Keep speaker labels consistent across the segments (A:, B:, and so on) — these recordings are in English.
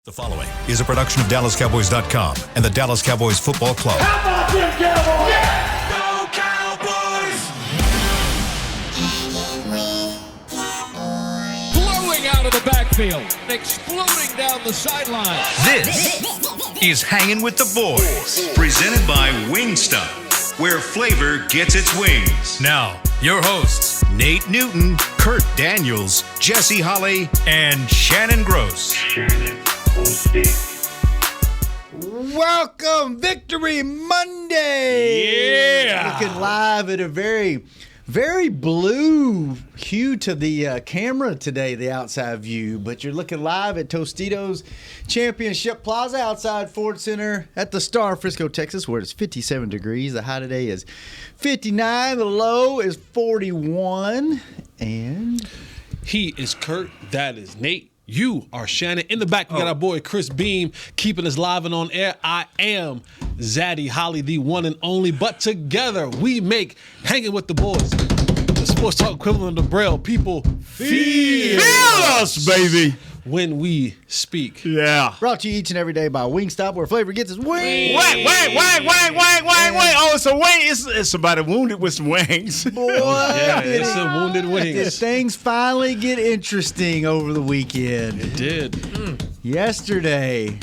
A: The following is a production of DallasCowboys.com and the Dallas Cowboys Football Club.
B: How about them Cowboys?
C: Yeah! Go Cowboys!
D: Blowing out of the backfield, exploding down the sideline.
A: This is Hangin' with the Boys, presented by Wingstop, where flavor gets its wings. Now, your hosts, Nate Newton, Kurt Daniels, Jesse Holley, and Shannon Gross.
E: Welcome, Victory Monday.
D: Yeah.
E: Looking live at a very, very blue hue to the camera today, the outside view. But you're looking live at Tostitos Championship Plaza outside Ford Center at the Star, Frisco, Texas, where it's 57 degrees. The high today is 59. The low is 41. And
D: He is Kurt. That is Nate. You are Shannon. In the back, we got our boy Chris Beam keeping us live and on air. I am Zaddy Holly, the one and only. But together, we make Hanging with the Boys, the sports talk equivalent of Braille. People feel
C: us, baby.
D: when we speak.
C: Yeah.
E: brought to you each and every day by Wingstop, where flavor gets its wings.
C: Wait. Oh, it's a wing. It's somebody wounded with some wings.
E: Boy,
D: Yeah,
E: did
D: it's a wounded
E: Did
D: wings.
E: things finally get interesting over the weekend?
D: It did.
E: Yesterday.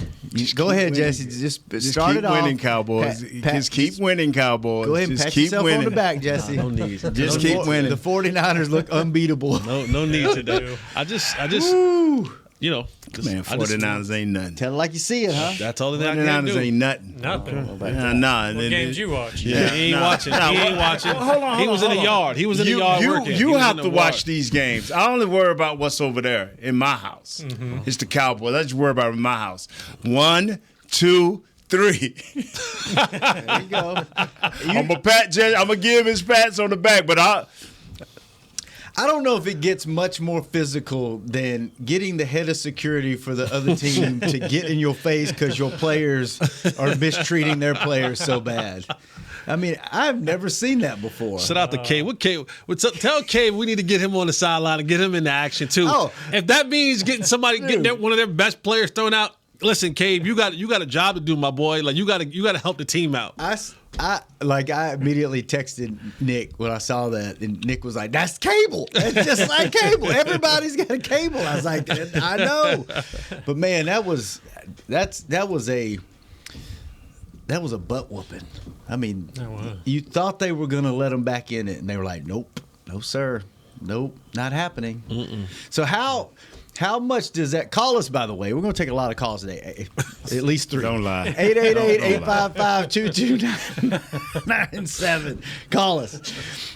E: Go ahead,
C: winning.
E: Jesse. Just
C: Just
E: start
C: keep
E: it off.
C: winning, Cowboys. Just keep winning, Cowboys.
E: Go ahead and
C: Just
E: pat
C: keep
E: yourself
C: winning.
E: on the back, Jesse.
D: No need.
C: Just keep winning.
E: The 49ers look unbeatable.
D: No need to do. I just,
E: Woo.
D: you know. 'cause
C: Man,
D: I just-
C: 49ers ain't nothing.
E: Tell it like you see it, huh?
D: That's all that I can
C: 49ers
D: do.
C: ain't nothing.
F: Nothing.
C: Nah.
F: What games you watch?
D: Yeah, he ain't
C: Nah.
D: watching. He ain't watching.
C: Hold on,
D: he was in the
C: hold on.
D: yard. He was in the yard working. He
C: You
D: was
C: have
D: in
C: to
D: the
C: watch
D: yard.
C: these games. I only worry about what's over there in my house. It's the Cowboys. I just worry about it in my house. 1, 2, 3.
E: There you go.
C: I'm gonna give his pats on the back, but
E: I don't know if it gets much more physical than getting the head of security for the other team to get in your face because your players are mistreating their players so bad. I mean, I've never seen that before.
D: Shout out to Cave. What Cave? Tell Cave we need to get him on the sideline and get him into action too.
E: Oh.
D: If that means getting one of their best players thrown out. Listen, Cave, you got a job to do, my boy. Like you got to help the team out.
E: I immediately texted Nick when I saw that, and Nick was like, "That's cable. It's just like cable. Everybody's got a cable." I was like, "I know," but man, that was a butt whooping. I mean, you thought they were gonna let them back in it, and they were like, "Nope, no sir, nope, not happening." So how much does that call us, by the way? We're going to take a lot of calls today. At least 3.
C: Don't lie.
E: 888-855-2297. Call us.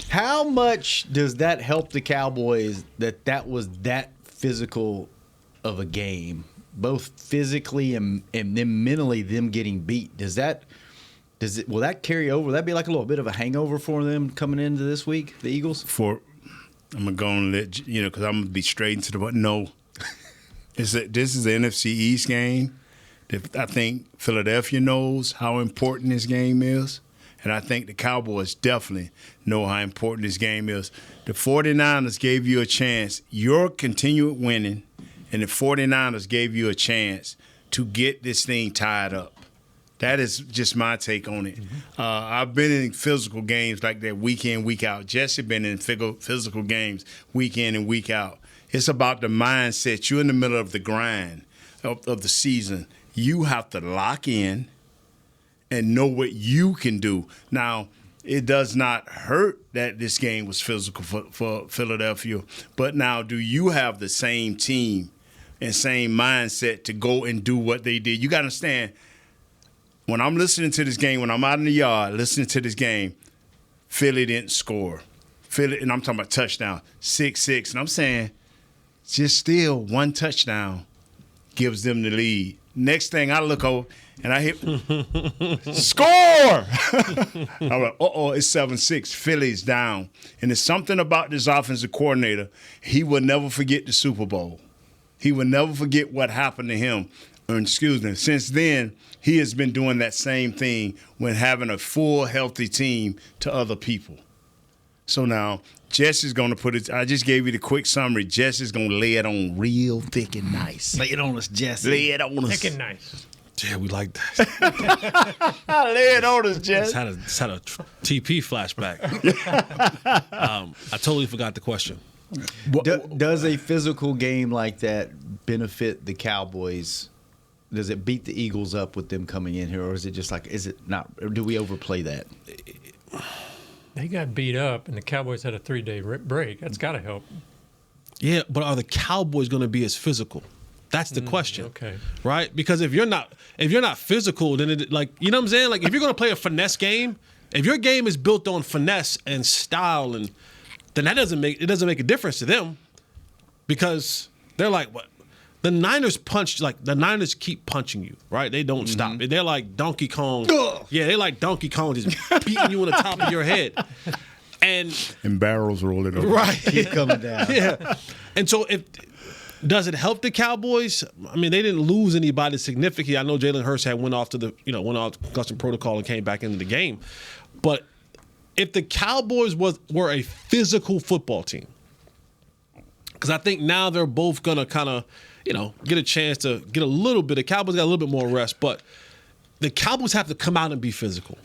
E: How much does that help the Cowboys that was that physical of a game, both physically and then mentally them getting beat? Will that carry over? Will that be like a little bit of a hangover for them coming into this week, the Eagles?
C: I'm gonna go and let you know because I'm gonna be straight into the button. No, this is the NFC East game. I think Philadelphia knows how important this game is, and I think the Cowboys definitely know how important this game is. The 49ers gave you a chance. You're continuing winning, and the 49ers gave you a chance to get this thing tied up. That is just my take on it. I've been in physical games like that week in, week out. Jesse been in physical games week in and week out. It's about the mindset. You're in the middle of the grind of the season. You have to lock in and know what you can do. Now, it does not hurt that this game was physical for Philadelphia, but now do you have the same team and same mindset to go and do what they did? You got to understand, when I'm listening to this game, when I'm out in the yard listening to this game, Philly didn't score. Philly, and I'm talking about touchdown, 6-6. And I'm saying just still one touchdown gives them the lead. Next thing I look over and I hit score. I'm like, it's 7-6. Philly's down. And there's something about this offensive coordinator. He will never forget the Super Bowl. He will never forget what happened to him. Since then, he has been doing that same thing when having a full, healthy team to other people. So now Jess is going to put it. I just gave you the quick summary. Jess is going to lay it on real thick and nice.
E: Lay it on us, Jesse.
C: Lay it on us.
B: Thick and nice.
D: Yeah, we like that.
C: Lay it on us, Jess.
D: It's had a TP flashback. I totally forgot the question.
E: Does a physical game like that benefit the Cowboys? Does it beat the Eagles up with them coming in here, or is it just like, is it not? Or do we overplay that?
B: They got beat up, and the Cowboys had a 3-day break. That's got to help.
D: Yeah, but are the Cowboys going to be as physical? That's the question.
B: Okay.
D: Right? Because if you're not physical, then it, like, you know what I'm saying? Like, if you're going to play a finesse game, if your game is built on finesse and style, and then it doesn't make a difference to them, because they're like, what? The Niners the Niners keep punching you, right? They don't stop. They're like Donkey Kong. Yeah, they're like Donkey Kong, just beating you on the top of your head. And
C: barrels rolling over.
D: Right.
E: Keep coming down.
D: Yeah. And so does it help the Cowboys? I mean, they didn't lose anybody significantly. I know Jalen Hurts went off concussion protocol and came back into the game. But if the Cowboys were a physical football team, because I think now they're both gonna kind of, get a chance to get a little bit. The Cowboys got a little bit more rest, but the Cowboys have to come out and be physical,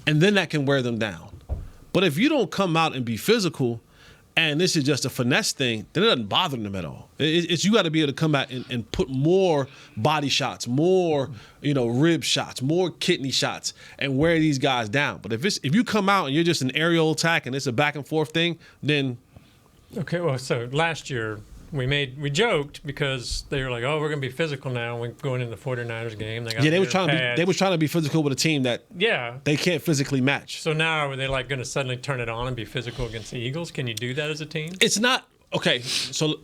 D: and then that can wear them down. But if you don't come out and be physical, and this is just a finesse thing, then it doesn't bother them at all. It's you got to be able to come out and put more body shots, more rib shots, more kidney shots, and wear these guys down. But if you come out and you're just an aerial attack and it's a back and forth thing, then
B: Okay, well, so last year we joked because they were like, oh, we're going to be physical now. We're going into the 49ers game. They were
D: trying to be physical with a team that they can't physically match.
B: So now are they like going to suddenly turn it on and be physical against the Eagles? Can you do that as a team?
D: It's not okay. So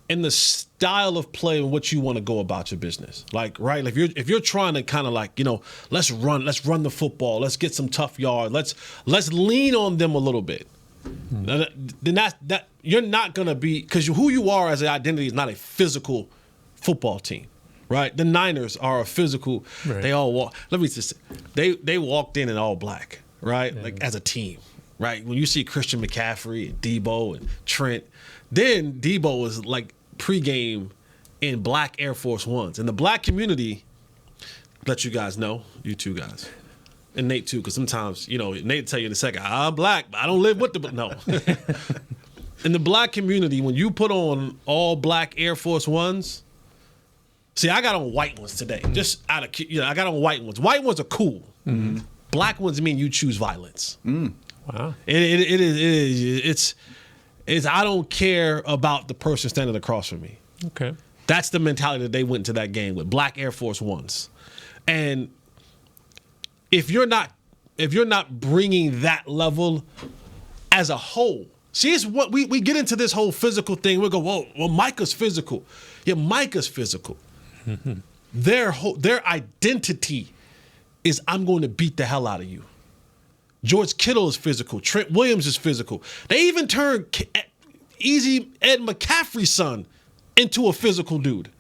D: in the style of play and what you want to go about your business, like right, if you're trying to kind of like let's run the football, let's get some tough yards, let's lean on them a little bit. Then that you're not gonna be, because who you are as an identity is not a physical football team, right? The Niners are a physical. Right. They all walk. Let me just say, they walked in all black, right? Yeah. Like as a team, right? When you see Christian McCaffrey and Debo and Trent, then Debo was like pregame in black Air Force Ones, and the black community. Let you guys know, you two guys. And Nate too, because sometimes, Nate tell you in a second, I'm black, but I don't live with the no. In the black community, when you put on all black Air Force Ones, see, I got on white ones today. Just out of, I got on white ones. White ones are cool. Mm-hmm. Black ones mean you choose violence.
B: Wow.
D: It's I don't care about the person standing across from me.
B: Okay.
D: That's the mentality that they went into that game with, black Air Force Ones. And if you're not bringing that level as a whole, see, it's what we get into this whole physical thing. We go, whoa, well, Micah's physical. Yeah, Micah's physical. Mm-hmm. Their identity is I'm going to beat the hell out of you. George Kittle is physical. Trent Williams is physical. They even turned Easy Ed McCaffrey's son into a physical dude.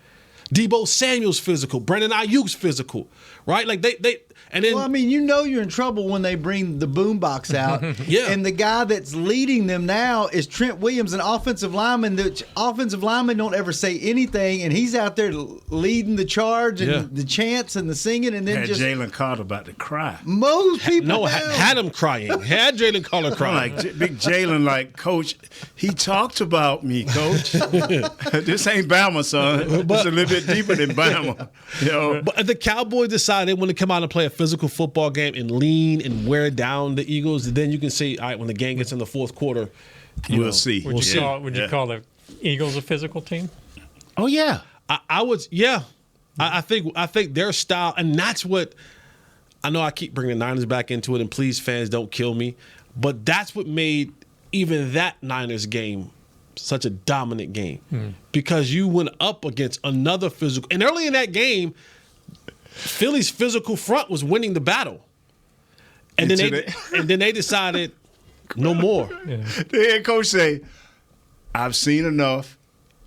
D: Debo Samuel's physical. Brandon Ayuk's physical. Right? Like they and then,
E: well, I mean, you're in trouble when they bring the boombox out.
D: Yeah.
E: And the guy that's leading them now is Trent Williams, an offensive lineman. The offensive linemen don't ever say anything, and he's out there leading the charge and the chants and the singing, and then just
C: Jalen Carter about to cry.
E: Most people
D: had him crying. Had Jalen Carter crying.
C: Like big Jalen, like, Coach, he talked about me, Coach. This ain't Bama, son. It's a little bit deeper than Bama.
D: But the Cowboys decided they want to come out and play a physical football game and lean and wear down the Eagles. Then you can say, all right, when the game gets in the fourth quarter,
C: we'll see.
B: Would you call the Eagles a physical team?
C: Oh yeah,
D: I would. Yeah, I think their style, and that's what I know. I keep bringing the Niners back into it, and please, fans, don't kill me. But that's what made even that Niners game such a dominant game, because you went up against another physical, and early in that game, Philly's physical front was winning the battle, and then they decided no more.
C: Yeah. The head coach say, "I've seen enough,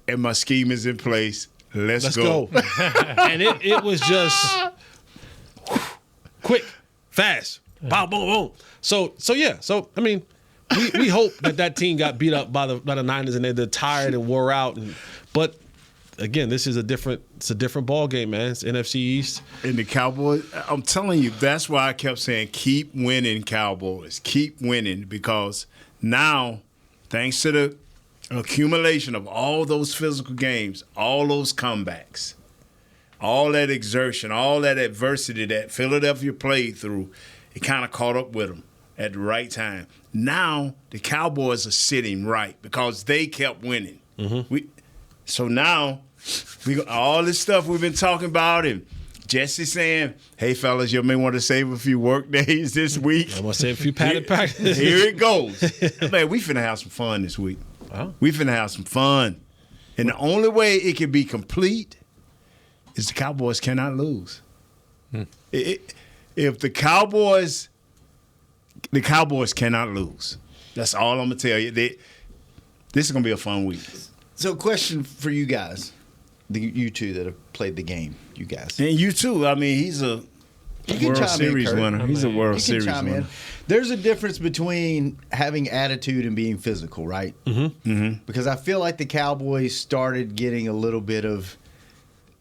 C: and my scheme is in place. Let's go."
D: And it was just quick, fast, Boom, boom, boom. So yeah. So I mean, we hope that team got beat up by the Niners and they're tired and wore out. But again, this is a different ball game, man. It's NFC East.
C: And the Cowboys, I'm telling you, that's why I kept saying keep winning, Cowboys. Keep winning, because now, thanks to the accumulation of all those physical games, all those comebacks, all that exertion, all that adversity that Philadelphia played through, it kind of caught up with them at the right time. Now the Cowboys are sitting right because they kept winning. So now all this stuff we've been talking about, and Jesse saying, "Hey fellas, you may want to save a few work days this week.
D: I'm gonna save a few padded practices.
C: Here it goes." Man, we finna have some fun this week.
D: Wow.
C: We finna have some fun, and the only way it can be complete is the Cowboys cannot lose. If the Cowboys cannot lose. That's all I'm gonna tell you. This is gonna be a fun week.
E: So, question for you guys, you two that have played the game, you guys.
C: And you too. I mean, he's a
E: can
C: World
E: chime in,
C: Series
E: Kurt.
C: winner. He's a World
E: You can
C: Series
E: chime in.
C: winner.
E: There's a difference between having attitude and being physical, right? Because I feel like the Cowboys started getting a little bit of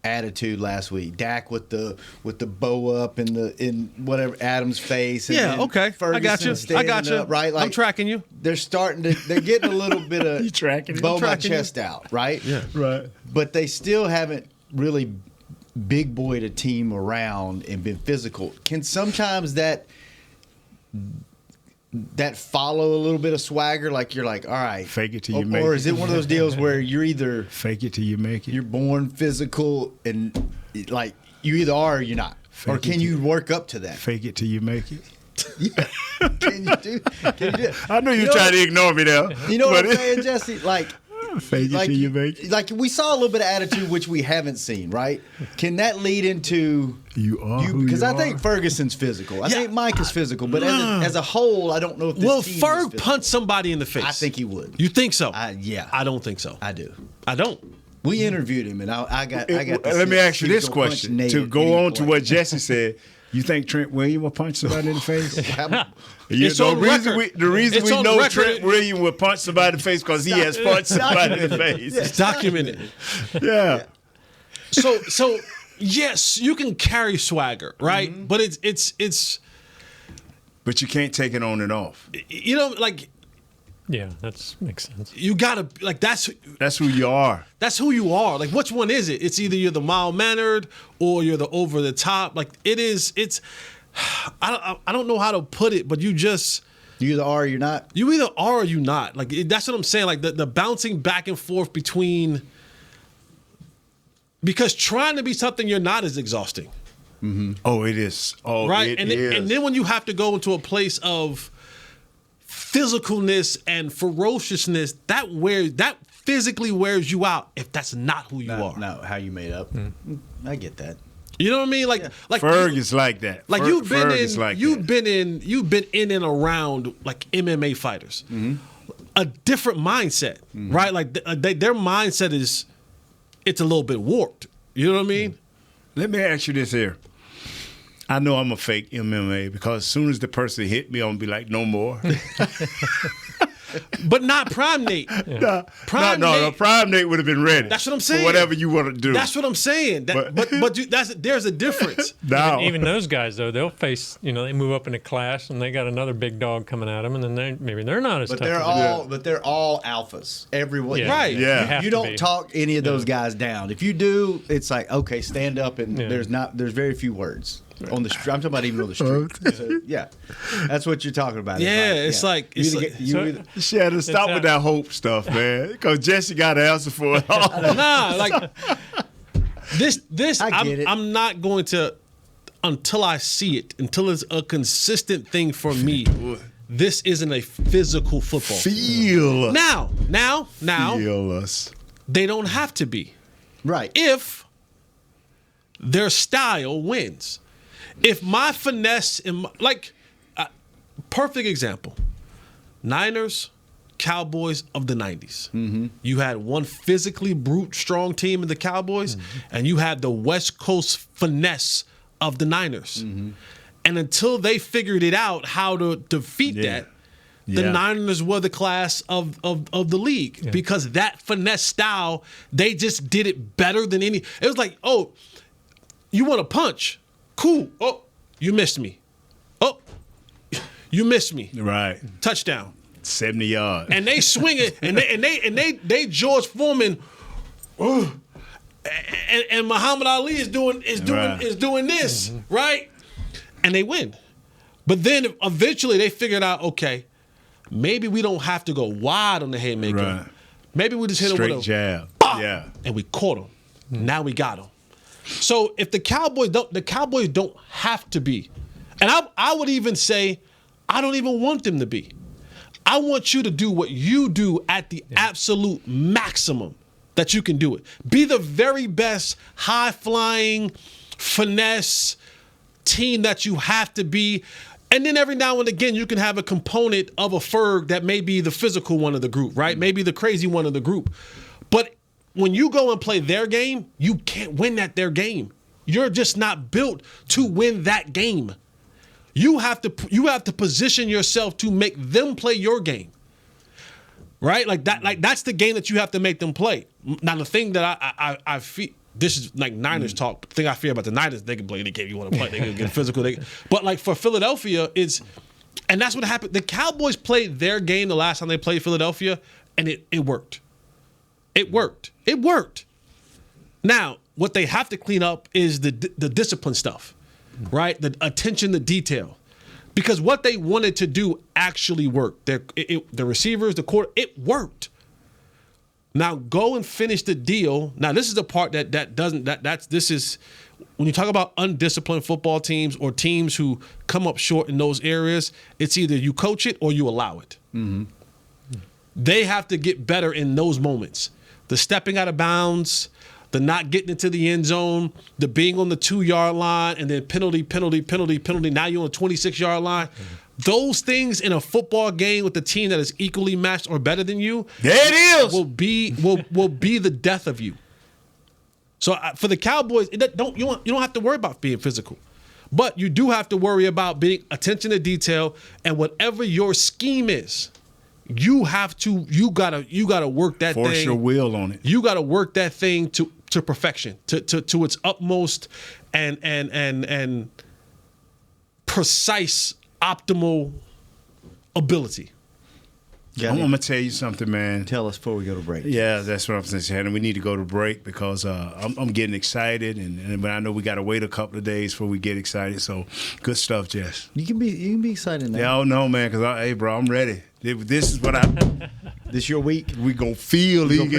E: attitude last week. Dak with the bow up in whatever Adam's face. And
D: Yeah,
E: then
D: okay. I got you.
E: Ferguson standing up, right?
D: I'm tracking you.
E: They're getting a little bit of
C: You tracking it?
E: bow
C: I'm
E: my
C: tracking you.
E: chest out, right?
D: Yeah.
C: Right.
E: But they still haven't really big boyed a team around and been physical. Can sometimes that follow a little bit of swagger? Like you're like, all right,
C: Fake it till you make
E: or
C: it.
E: is it one of those deals where you're either
C: Fake it till you make it.
E: you're born physical and like you either are or you're not, or
C: Fake
E: can
C: it
E: you work up to that?
C: Fake it till you make it.
E: Can you do it?
C: I know you're
E: know
C: trying to ignore me there.
E: You know what
C: but
E: I'm saying, Jesse? Like.
C: Fake it till you make it.
E: Like we saw a little bit of attitude, which we haven't seen, right? Can that lead into
C: You are who
E: because
C: you
E: I think
C: are.
E: Ferguson's physical. I think Mike is physical, but as a whole, I don't know if this
D: Will
E: team is
D: Ferg
E: physical.
D: punch somebody in the face?
E: I think he would.
D: You think so?
E: Yeah,
D: I don't think so.
E: I do.
D: I don't.
E: We interviewed him, and I got. the
C: Let me ask you this
E: physical punch
C: question
E: Nate
C: to
E: at
C: go
E: any
C: on to
E: point.
C: what Jesse said. You think Trent Williams will punch somebody in the face?
D: It's on record.
C: The reason
D: It's
C: we
D: on
C: know
D: record.
C: Trent Williams will punch somebody in the face because he has punched somebody in the face.
D: It's documented.
C: Yeah.
D: So yes, you can carry swagger, right?
E: Mm-hmm.
D: But it's
C: But you can't take it on and off.
D: you know, like
B: Yeah, that makes sense.
D: you gotta like that's
C: That's who you are.
D: who you are. Like which one is it? It's either you're the mild mannered or you're the over the top. Like it's I don't know how to put it, but you
E: You either are or you're not.
D: you either are or you not. Like that's what I'm saying. Like the bouncing back and forth between, because trying to be something you're not is exhausting,
C: Oh, it is. Oh,
D: right?
C: it
D: And
C: is.
D: and then when you have to go into a place of physicalness and ferociousness, that physically wears you out if that's not who you are.
E: No, how you made up. I get that.
D: You know what I mean? Like
C: Ferg is like that.
D: Like you've been
C: Ferg
D: in,
C: is like
D: you've
C: that.
D: been in and around like MMA fighters, a different mindset, right? Like their mindset is, it's a little bit warped. You know what I mean?
C: Let me ask you this here. I know I'm a fake MMA because as soon as the person hit me, I'm gonna be like, no more.
D: But not Prime Nate. Prime
C: no,
D: Nate.
C: Prime Nate would have been ready.
D: That's what I'm saying.
C: For whatever you want to do.
D: That's what I'm saying. But there's a difference.
C: now.
B: Even those guys, though, they'll face, they move up in a class and they got another big dog coming at them, and then maybe they're not as
E: But
B: tough.
E: they're all alphas. Everyone,
B: Yeah.
D: Right.
C: Yeah.
B: You have
E: You
B: to
E: don't
B: be.
E: talk any of those guys down. If you do, it's like, okay, stand up, and
B: Yeah.
E: there's very few words on the street. I'm talking about even on the street. So, yeah, that's what you're talking about.
D: Yeah, it's like- it's
E: you
D: like-
E: either get- you
B: So-
E: either-
C: She had to stop with that hope stuff, man. Because Jesse got to answer for it all.
D: Nah, like this.
E: I get it.
D: I'm not going to until I see it, until it's a consistent thing for me. This isn't a physical football.
C: Feel.
D: Now,
C: Feel us.
D: they don't have to be.
E: right.
D: If their style wins. If my finesse, perfect example, Niners, Cowboys of the 90s. You had one physically brute, strong team in the Cowboys, and you had the West Coast finesse of the Niners. And until they figured it out how to defeat that, the Niners were the class of the league because that finesse style, they just did it better than any. It was like, oh, you want to punch? Cool. Oh, you missed me. Oh, you missed me.
C: Right.
D: Touchdown.
C: 70 yards.
D: And they swing it, and they George Foreman, and Muhammad Ali is doing this, right? And they win. But then eventually they figured out, okay, maybe we don't have to go wide on the haymaker.
C: Right.
D: Maybe we just hit him with a
C: jab.
D: And we caught him. Now we got him. So if the Cowboys don't have to be, and I would even say, I don't even want them to be. I want you to do what you do at the absolute maximum that you can do it. Be the very best high-flying, finesse team that you have to be. And then every now and again, you can have a component of a Ferg that may be the physical one of the group, right? Maybe the crazy one of the group. But when you go and play their game, you can't win at their game. You're just not built to win that game. You have to position yourself to make them play your game. Right? Like that's the game that you have to make them play. Now the thing that I feel, this is like Niners talk. The thing I fear about the Niners, they can play any game you want to play. They can get physical. But like for Philadelphia, and that's what happened. The Cowboys played their game the last time they played Philadelphia, and it worked. It worked. It worked. Now, what they have to clean up is the discipline stuff, right? The attention to detail. Because what they wanted to do actually worked. The receivers, the quarter, it worked. Now go and finish the deal. Now this is the part this is when you talk about undisciplined football teams or teams who come up short in those areas, it's either you coach it or you allow it. Mm-hmm. They have to get better in those moments. The stepping out of bounds, the not getting into the end zone, the being on the 2-yard line, and then penalty. Now you're on the 26-yard line. Mm-hmm. Those things in a football game with a team that is equally matched or better than you,
C: there it is,
D: will be the death of you. So for the Cowboys, you don't have to worry about being physical, but you do have to worry about being attention to detail, and whatever your scheme is, you gotta work that thing.
C: Force your will on it.
D: You gotta work that thing to perfection, to its utmost and precise, optimal ability.
C: I'm gonna tell you something, man.
E: Tell us before we go to break.
C: Yeah, that's what I'm saying, Shannon. We need to go to break because I'm getting excited, but I know we got to wait a couple of days before we get excited. So, good stuff, Jess.
E: You can be excited now.
C: Yeah, I don't know, man. Because hey, bro, I'm ready. This is what
E: This your week.
C: We gonna feel you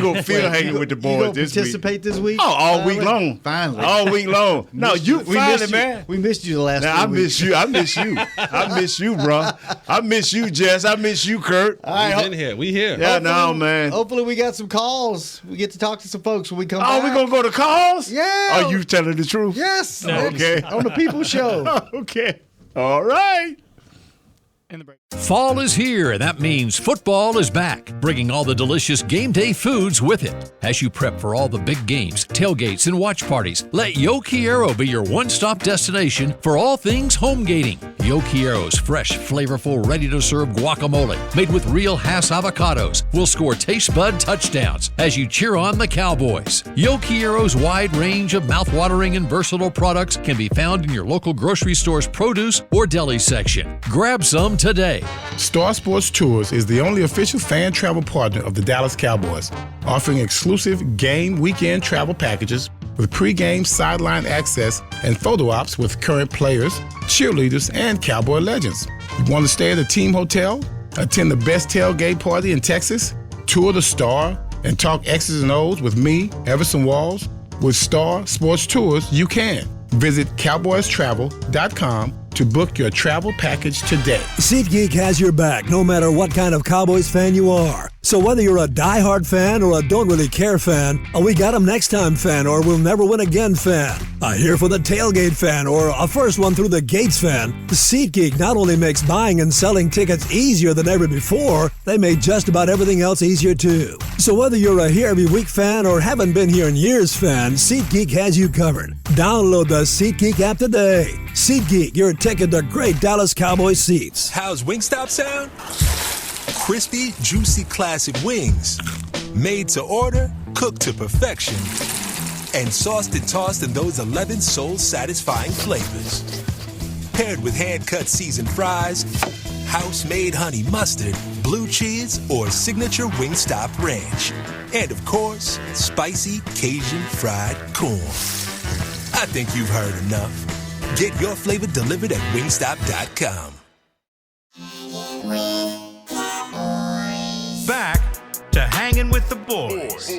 C: gonna feel hanging with the boys.
E: You gonna
C: this
E: participate
C: week.
E: this week?
C: Oh, all week long.
E: Finally,
C: all week long. No, you finally, man.
E: We missed you the last.
C: Now, I miss you. I miss you. I miss you, bro. I miss you, Jess. I miss you, Kurt.
E: All right,
D: we here.
C: Yeah, no, man.
E: Hopefully, we got some calls. We get to talk to some folks when we come back.
C: Oh, we gonna go to calls?
E: Yeah.
C: Are you telling the truth?
E: Yes.
B: No.
C: Okay.
E: On the People Show.
C: Okay. All right.
A: Fall is here, and that means football is back, bringing all the delicious game day foods with it. As you prep for all the big games, tailgates, and watch parties, let Yo Quiero be your one-stop destination for all things home gating. Yo Quiero's fresh, flavorful, ready-to-serve guacamole, made with real Hass avocados, will score taste bud touchdowns as you cheer on the Cowboys. Yo Quiero's wide range of mouth-watering and versatile products can be found in your local grocery store's produce or deli section. Grab some today.
F: Star Sports Tours is the only official fan travel partner of the Dallas Cowboys, offering exclusive game weekend travel packages with pre-game sideline access and photo ops with current players, cheerleaders, and Cowboy legends. You want to stay at a team hotel, attend the best tailgate party in Texas, tour the Star, and talk X's and O's with me, Everson Walls? With Star Sports Tours, you can. Visit cowboystravel.com to book your travel package today.
G: SeatGeek has your back no matter what kind of Cowboys fan you are. So whether you're a diehard fan or a don't really care fan, a we got 'em next time fan or we'll never win again fan, a here for the tailgate fan or a first one through the gates fan, SeatGeek not only makes buying and selling tickets easier than ever before, they made just about everything else easier too. So whether you're a here every week fan or haven't been here in years fan, SeatGeek has you covered. Download the SeatGeek app today. SeatGeek, your ticket to great Dallas Cowboys seats.
H: How's Wingstop sound? Crispy, juicy, classic wings. Made to order, cooked to perfection. And sauced and tossed in those 11 soul-satisfying flavors. Paired with hand-cut seasoned fries, house-made honey mustard, blue cheese, or signature Wingstop ranch. And of course, spicy Cajun fried corn. I think you've heard enough. Get your flavor delivered at wingstop.com.
A: Back to Hanging with the Boys.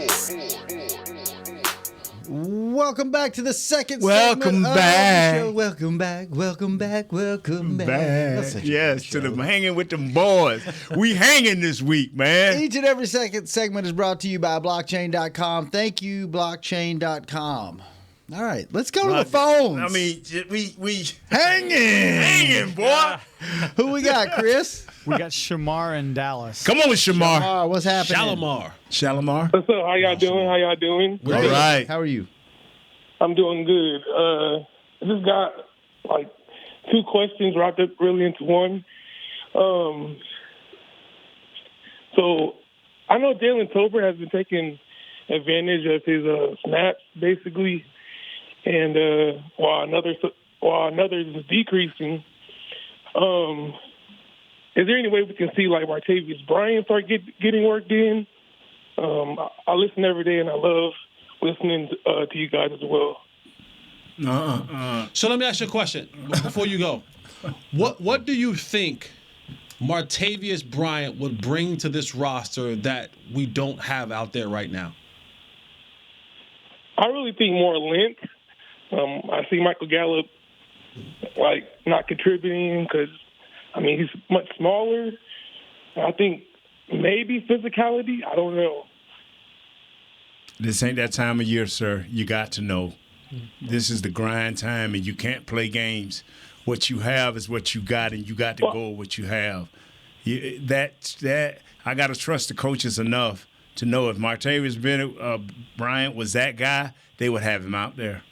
E: Welcome back to the second
C: Welcome
E: segment of
C: back.
E: the show. Welcome back. Welcome back. Welcome back. That's such a
C: Yes,
E: good
C: to
E: show.
C: the Hanging with them boys. We hanging this week, man.
E: Each and every second segment is brought to you by blockchain.com. Thank you, blockchain.com. All right, let's go to the phones.
C: I mean, we
E: hanging,
C: boy.
E: Who we got, Chris?
I: We got Shamar in Dallas.
C: Come on, Shamar.
E: What's happening?
C: Shalimar.
J: What's up? How y'all doing?
C: All right.
E: How are you?
J: I'm doing good. I just got like two questions wrapped up really into one. So I know Jalen Tolbert has been taking advantage of his snaps, basically, and while another is decreasing. Is there any way we can see like Martavius Bryant start getting worked in? I listen every day, and I love listening to you guys as well.
D: So let me ask you a question before you go. What do you think Martavius Bryant would bring to this roster that we don't have out there right now?
J: I really think more length. I see Michael Gallup like not contributing because, I mean, he's much smaller. I think maybe physicality. I don't know.
C: This ain't that time of year, sir. You got to know. This is the grind time, and you can't play games. What you have is what you got, and you got to go with what you have. I got to trust the coaches enough to know if Martavius Bryant was that guy, they would have him out there.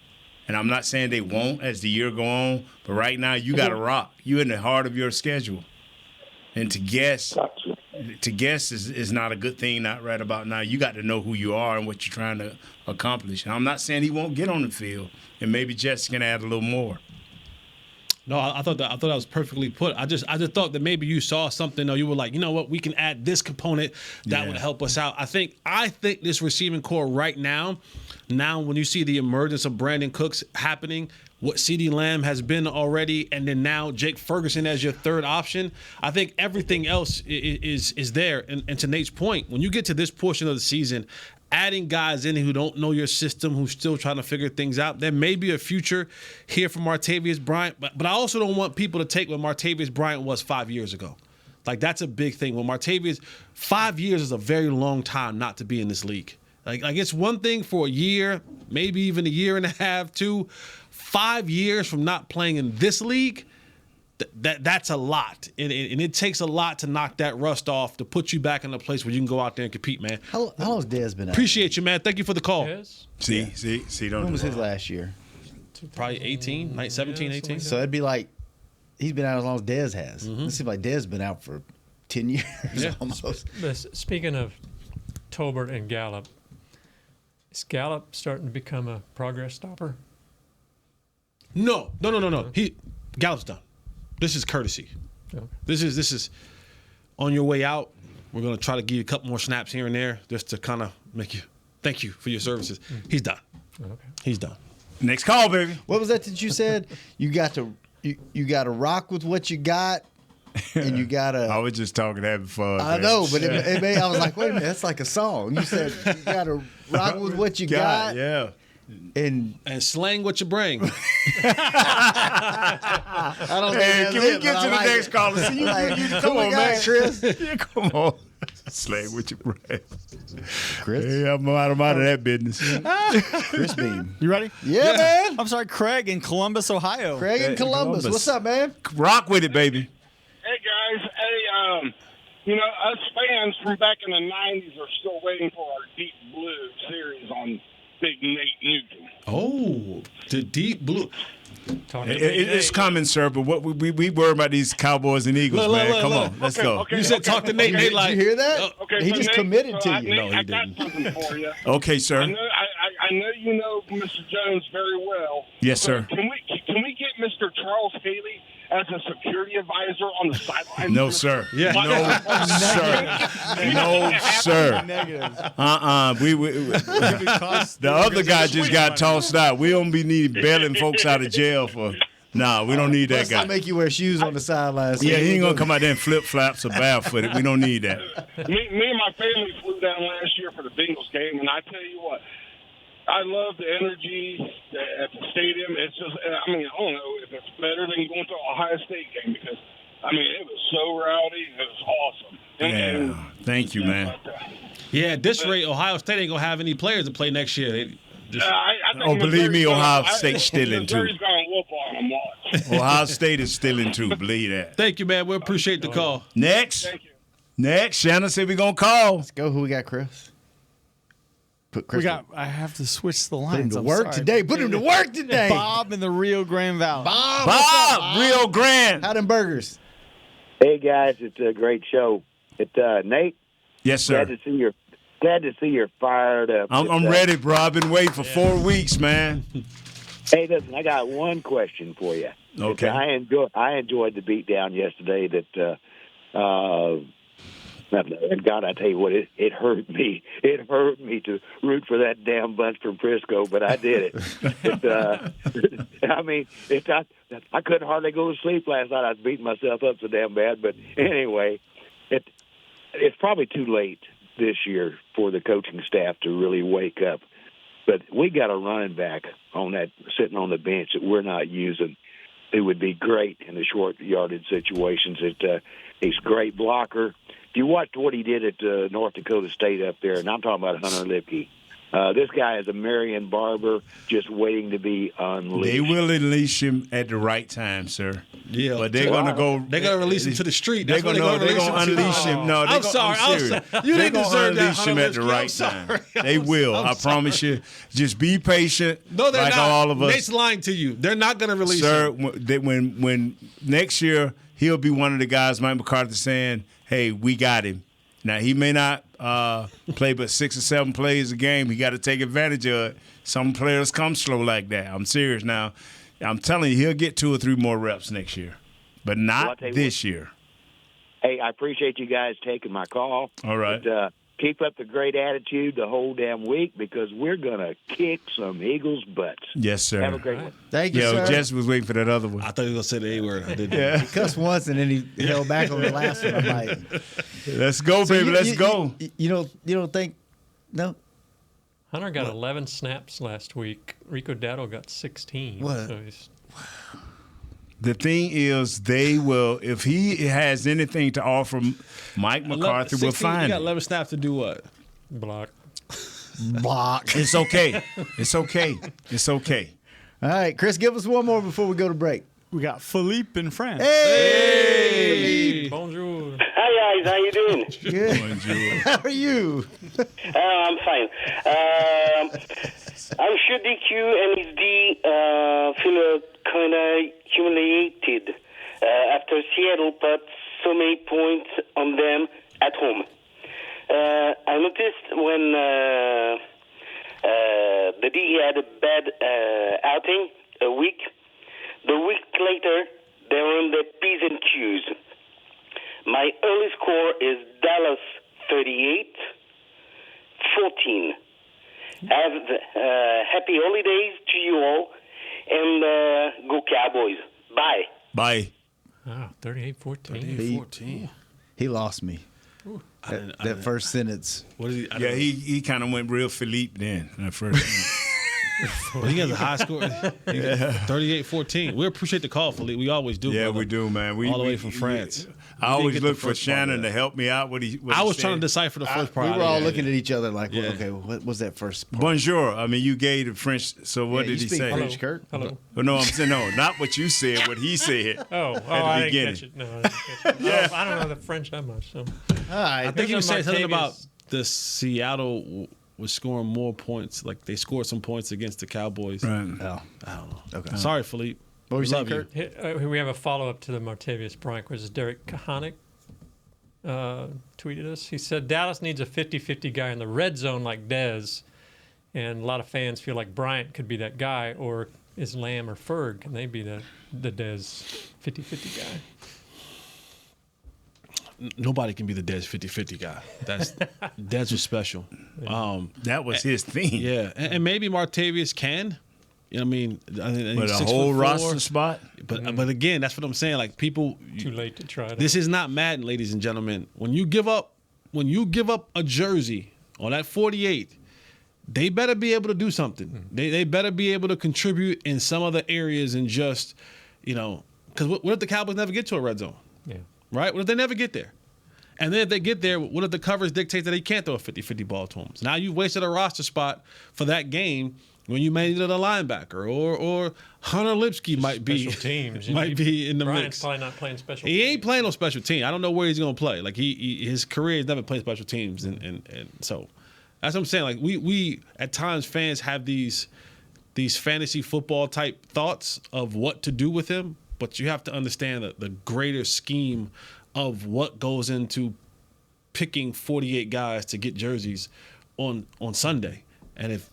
C: And I'm not saying they won't as the year go on, but right now you got to rock. You're in the heart of your schedule. And to guess is not a good thing, not right about now. You got to know who you are and what you're trying to accomplish. And I'm not saying he won't get on the field, and maybe Jets can add a little more.
D: No, I thought that was perfectly put. I just thought that maybe you saw something, or you were like, you know what, we can add this component that would help us out. I think this receiving core right now when you see the emergence of Brandon Cooks happening, what CeeDee Lamb has been already, and then now Jake Ferguson as your third option, I think everything else is there. And to Nate's point, when you get to this portion of the season, adding guys in who don't know your system, who's still trying to figure things out, there may be a future here for Martavius Bryant. But I also don't want people to take what Martavius Bryant was 5 years ago. Like, that's a big thing. When 5 years is a very long time not to be in this league. Like it's one thing for a year, maybe even a year and a half, 2. 5 years from not playing in this league, that's a lot. And it takes a lot to knock that rust off, to put you back in a place where you can go out there and compete, man.
E: How long's Dez been out?
D: Appreciate you, man. Thank you for the call.
B: Yes.
C: See, don't
E: When
C: do
E: was his
C: that.
E: last year?
D: Probably 18, 17, 18.
E: So it'd be like he's been out as long as Dez has.
D: Mm-hmm.
E: It seems like Dez been out for 10 years almost.
B: But speaking of Tolbert and Gallup, is Gallup starting to become a progress stopper?
D: No. Gallup's done. This is courtesy.
B: Okay.
D: This is on your way out. We're gonna try to give you a couple more snaps here and there, just to kind of make you thank you for your services. He's done.
B: Okay.
D: He's done.
C: Next call, baby.
E: What was that you said? You got to rock with what you got, and you got to.
C: I was just talking, having fun.
E: I know, but it made, I was like, wait a minute, that's like a song. You said you got to rock with what you got,
C: yeah.
E: and
D: slang what you bring.
E: I don't.
C: Hey,
E: think
C: can we get to the next caller? See, you come on, man.
E: Chris.
C: Yeah, come on. Slang with your breath.
E: Chris?
C: Hey, I'm out of that business.
E: Chris Beam.
I: You ready?
E: Yeah, man.
I: I'm sorry, Craig in Columbus, Ohio.
E: Craig in Columbus. What's up, man?
C: Rock with it, baby.
K: Hey guys, us fans from back in the '90s are still waiting for our Deep Blue series on Big Nate Newton.
D: Oh, the Deep Blue.
C: It's coming, sir. But what we worry about these Cowboys and Eagles, man. Come on, let's go.
D: You said talk to Nate. Nate, like,
E: Did you hear that?
K: Okay,
E: He
K: so
E: just
K: Nate,
E: committed to you.
K: Nate,
C: No, he
K: I
C: didn't.
K: got something for you.
C: Okay, sir.
K: I know you know Mr. Jones very well.
C: Yes, sir.
K: Can we get Mr. Charles Haley as a security advisor on the sideline?
C: No, sir.
D: Yeah.
C: No, sir. No, sir.
E: Negatives.
C: The other guy just got tossed out. We don't be needing bailing folks out of jail for. Nah, we don't need that
E: Let's
C: guy.
E: not make you wear shoes on the sideline. So
C: Yeah, he ain't gonna come out there in flip flops or barefooted. We don't need that.
K: Me and my family flew down last year for the Bengals game, and I tell you what, I love the energy at the stadium. It's just, I don't know if it's better than going to an Ohio State game because, it was so rowdy. It was awesome.
C: Yeah, thank you, man.
D: Yeah, at this rate, Ohio State ain't gonna have any players to play next year.
K: I think
C: believe me,
K: Missouri's
C: Ohio
K: gonna-
C: State's still in, too.
K: Missouri's going to whoop on them. Watch.
C: Ohio State is still in too. Believe that.
D: Thank you, man. We appreciate the call.
C: Next,
K: Thank you.
C: next, Shannon said we're gonna call.
E: Let's go. Who we got, Chris? Put Chris.
I: I have to switch the
E: Put him
I: lines.
E: to
I: I'm
E: work
I: sorry.
E: today. Put him to work today.
I: Bob in the Rio Grande Valley.
C: Bob, Rio Grande.
E: How them burgers?
L: Hey guys, it's a great show. Nate,
C: Yes, sir.
L: glad to see you're fired up.
C: I'm ready, bro. I've been waiting for 4 weeks, man.
L: Hey, listen, I got one question for you.
C: Okay.
L: I enjoyed the beatdown yesterday. And God, I tell you what, it hurt me. It hurt me to root for that damn bunch from Frisco, but I did it. I couldn't hardly go to sleep last night. I was beating myself up so damn bad. But anyway, it's probably too late this year for the coaching staff to really wake up. But we got a running back on that sitting on the bench that we're not using. It would be great in the short yardage situations. He's a great blocker. If you watched what he did at North Dakota State up there, and I'm talking about Hunter Lipke, this guy is a Marion Barber just waiting to be unleashed.
C: They will unleash him at the right time, sir.
D: Yeah,
C: but they're gonna go.
D: They're gonna release him to the street.
C: They're gonna unleash him. No,
D: I'm sorry. You didn't deserve that.
C: Unleash him at the right time. They will. I promise you. Just be patient.
D: No, they're
C: like
D: not.
C: all of us.
D: Nate's lying to you. They're not gonna release
C: sir,
D: him.
C: When next year he'll be one of the guys Mike McCarthy saying, "Hey, we got him." Now he may not play but 6 or 7 plays a game. He got to take advantage of it. Some players come slow like that. I'm serious now. I'm telling you, he'll get 2 or 3 more reps next year, but not this year.
L: Hey, I appreciate you guys taking my call.
C: All right.
L: But, keep up the great attitude the whole damn week because we're going to kick some Eagles' butts.
C: Yes, sir.
L: Have a great one.
E: Thank you, sir.
C: Jesse was waiting for that other one.
D: I thought he was going to say the A word. I didn't.
C: Yeah.
E: He cussed once and then he held back on the last one. I'm like,
C: let's go, baby. Let's go.
E: You don't think? No.
B: Hunter got 11 snaps last week. Rico Dowdle got 16.
E: What?
B: So
C: The thing is, they will, if he has anything to offer, Mike McCarthy will find
D: He got
C: it.
D: 11 snaps to do what?
B: block.
C: It's okay. It's okay. It's okay.
E: All right, Chris, give us one more before we go to break.
I: We got Philippe in France.
E: Hey!
B: Bonjour.
M: Hi guys, how you doing?
E: Good. How are you?
M: I'm fine. I'm sure DQ and his D feel kind of humiliated after Seattle put so many points on them at home. I noticed when the D had a bad outing a week. The week later, they were in the P's and Q's. My early score is Dallas 38-14. Have happy holidays to you all, and go Cowboys. Bye.
C: Bye.
B: Wow, 38-14.
D: 38-14.
E: He lost me. That first sentence.
D: What is he?
C: Yeah, he kind of went real Philippe then. That first.
D: Well, he has a high score. 38-14. We appreciate the call, Philippe. We always do.
C: Yeah,
D: brother.
C: we do, man.
D: All the way from France.
C: I always look for Shannon to help me out.
D: I was trying to decipher the first part.
E: We were all looking at each other like, well, okay, what was that first part?
C: Bonjour. I mean, you gave the French. So what did he say?
E: French, Kurt?
B: Hello.
C: Well, no, I'm saying no, not what you said. What he said.
B: I didn't catch it. No, I didn't catch it. I don't know the French that much. So.
E: All right.
D: I think he was saying something about the Seattle was scoring more points. Like they scored some points against the Cowboys.
C: Right.
E: Oh,
D: I don't know.
E: Okay.
D: Sorry, Philippe.
E: What were you saying,
D: love
E: Kurt?
B: We have a follow-up to the Martavius Bryant, which is Derek Kahanic tweeted us. He said, Dallas needs a 50-50 guy in the red zone like Dez, and a lot of fans feel like Bryant could be that guy, or is Lamb or Ferg, can they be the Dez 50-50 guy?
D: Nobody can be the Dez 50-50 guy. Dez was special.
C: That was his thing.
D: Yeah, and maybe Martavius can. You know what I mean?
C: But a whole roster spot.
D: But again, that's what I'm saying. Like people,
B: too late to try.
D: This is not Madden, ladies and gentlemen. When you give up a jersey on that 48, they better be able to do something. They better be able to contribute in some other areas and just, because what if the Cowboys never get to a red zone?
B: Yeah.
D: Right? What if they never get there? And then if they get there, what if the coverage dictates that they can't throw a 50-50 ball to them? So now you've wasted a roster spot for that game when you may need a linebacker or Hunter Lipsky might be in the
B: Brian's
D: mix.
B: probably not playing special
D: He
B: teams.
D: ain't playing no special team. I don't know where he's going to play. Like his career has never played special teams, and so that's what I'm saying. Like we at times fans have these fantasy football type thoughts of what to do with him, but you have to understand the greater scheme of what goes into picking 48 guys to get jerseys on Sunday. And if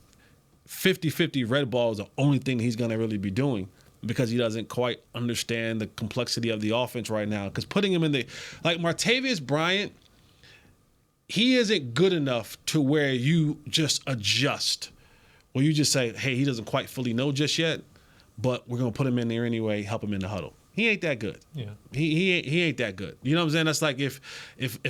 D: 50-50 red ball is the only thing he's going to really be doing because he doesn't quite understand the complexity of the offense right now. Because putting him in like Martavius Bryant, he isn't good enough to where you just adjust. Where you just say, hey, he doesn't quite fully know just yet, but we're going to put him in there anyway, help him in the huddle. He ain't that good.
B: Yeah.
D: He ain't that good. You know what I'm saying? That's like if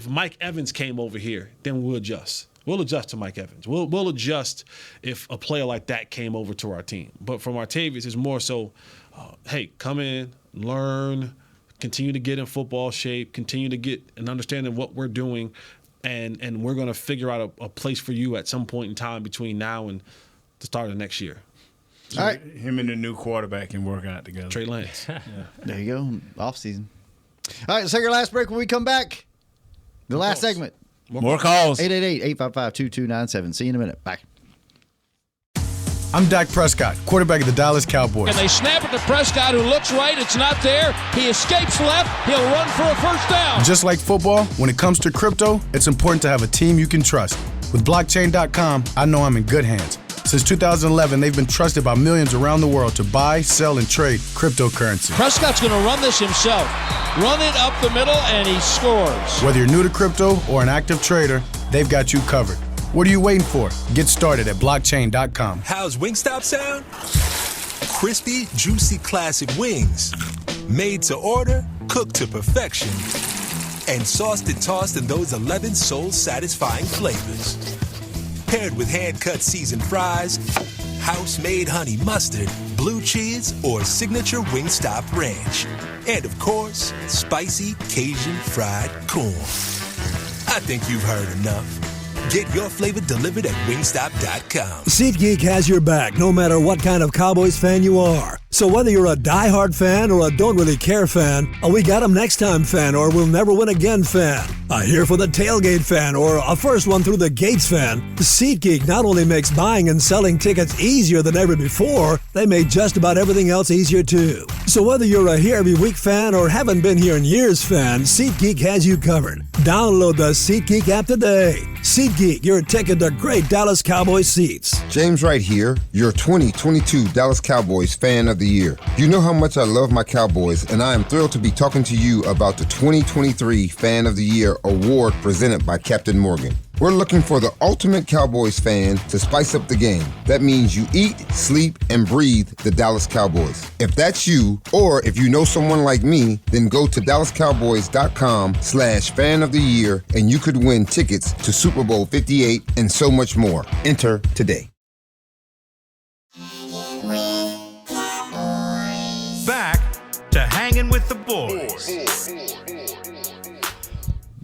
D: Mike Evans came over here, then we'll adjust. We'll adjust to Mike Evans. We'll adjust if a player like that came over to our team. But for Martavius, it's more so, hey, come in, learn, continue to get in football shape, continue to get an understanding of what we're doing, and we're going to figure out a place for you at some point in time between now and the start of next year.
C: All right. Him and the new quarterback can work out together.
D: Trey Lance.
E: Yeah. There you go. Off season. All right, let's take our last break. When we come back, the last segment.
C: More calls.
E: 888-855-2297. See you in a minute. Bye.
F: I'm Dak Prescott, quarterback of the Dallas Cowboys.
N: And they snap it to Prescott, who looks right. It's not there. He escapes left. He'll run for a first down.
F: Just like football, when it comes to crypto, it's important to have a team you can trust. With blockchain.com, I know I'm in good hands. Since 2011, they've been trusted by millions around the world to buy, sell, and trade cryptocurrency.
N: Prescott's going to run this himself. Run it up the middle, and he scores.
F: Whether you're new to crypto or an active trader, they've got you covered. What are you waiting for? Get started at blockchain.com.
H: How's Wingstop sound? Crispy, juicy, classic wings. Made to order, cooked to perfection. And sauced and tossed in those 11 soul-satisfying flavors. Paired with hand-cut seasoned fries, house-made honey mustard, blue cheese, or signature Wingstop ranch. And, of course, spicy Cajun fried corn. I think you've heard enough. Get your flavor delivered at wingstop.com.
G: SeatGeek has your back no matter what kind of Cowboys fan you are. So whether you're a diehard fan or a don't really care fan, a we got 'em next time fan or we'll never win again fan, a here for the tailgate fan or a first one through the gates fan, SeatGeek not only makes buying and selling tickets easier than ever before, they made just about everything else easier too. So whether you're a here every week fan or haven't been here in years fan, SeatGeek has you covered. Download the SeatGeek app today. SeatGeek, your ticket to great Dallas Cowboys seats.
O: James Wright here, your 2022 Dallas Cowboys Fan of the Year. You know how much I love my Cowboys, and I am thrilled to be talking to you about the 2023 Fan of the Year award presented by Captain Morgan. We're looking for the ultimate Cowboys fan to spice up the game. That means you eat, sleep, and breathe the Dallas Cowboys. If that's you, or if you know someone like me, then go to DallasCowboys.com/fan of the year, and you could win tickets to Super Bowl 58 and so much more. Enter today.
A: Back to Hangin' with the Boys.